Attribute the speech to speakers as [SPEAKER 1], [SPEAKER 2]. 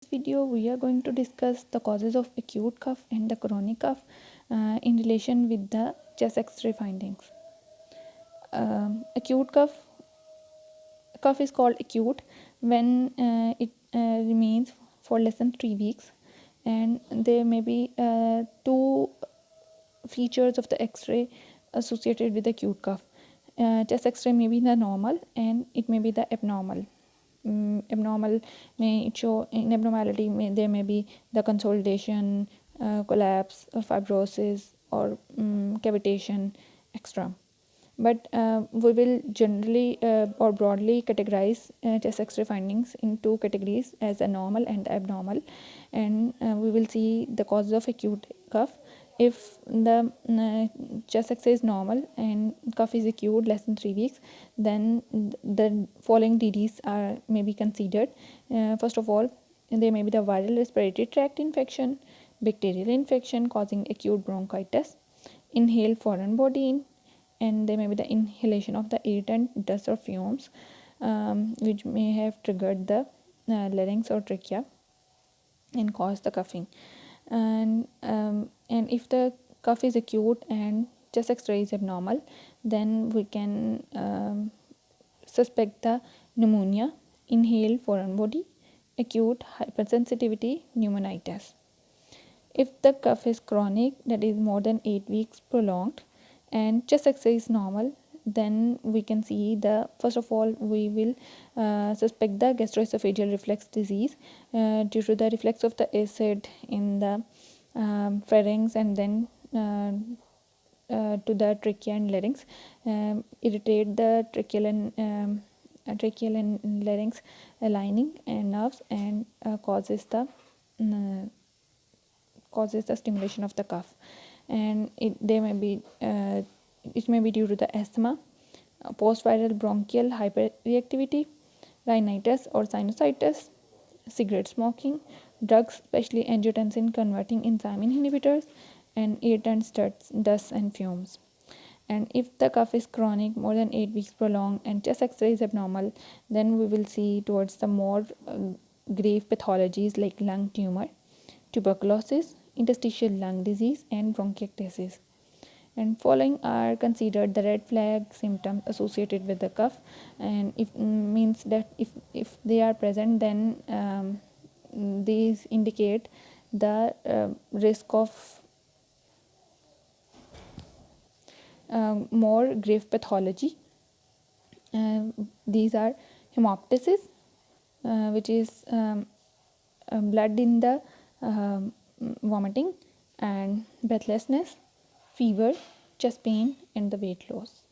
[SPEAKER 1] Video we are going to discuss the causes of acute cough and the chronic cough in relation with the chest X-ray findings. Acute cough is called acute when it remains for less than 3 weeks, and there may be two features of the X-ray associated with acute cough. Chest X-ray may be the normal and it may be the abnormal. Abnormal may show in abnormality there may be the consolidation, collapse, fibrosis, or cavitation, etc. But we will generally or broadly categorize chest X-ray findings in two categories as a normal and abnormal, and we will see the causes of acute cough. If the chest X-ray is normal and cough is acute less than 3 weeks, then the following DDs are may be considered. First of all, there may be the viral respiratory tract infection, bacterial infection causing acute bronchitis, inhaled foreign body, and there may be the inhalation of the irritant dust or fumes, which may have triggered the larynx or trachea and cause the coughing. And if the cough is acute and chest X-ray is abnormal, then we can suspect the pneumonia, inhaled foreign body, acute hypersensitivity, pneumonitis. If the cough is chronic, that is more than 8 weeks prolonged, and chest X-ray is normal, then we can see the first of all we will suspect the gastroesophageal reflux disease due to the reflux of the acid in the pharynx and then to the trachea and larynx, irritate the tracheal and larynx lining and nerves, and causes the stimulation of the cough. And it may be due to the asthma, post-viral bronchial hyperreactivity, rhinitis or sinusitis, cigarette smoking, drugs, especially angiotensin converting enzyme inhibitors, and irritants, dust and fumes. And if the cough is chronic, more than 8 weeks prolonged, and chest X-ray is abnormal, then we will see towards the more grave pathologies like lung tumor, tuberculosis, interstitial lung disease, and bronchiectasis. And following are considered the red flag symptoms associated with the cough, and if means that if they are present, then these indicate the risk of more grave pathology. These are hemoptysis, which is blood in the vomiting, and breathlessness, fever, chest pain, and the weight loss.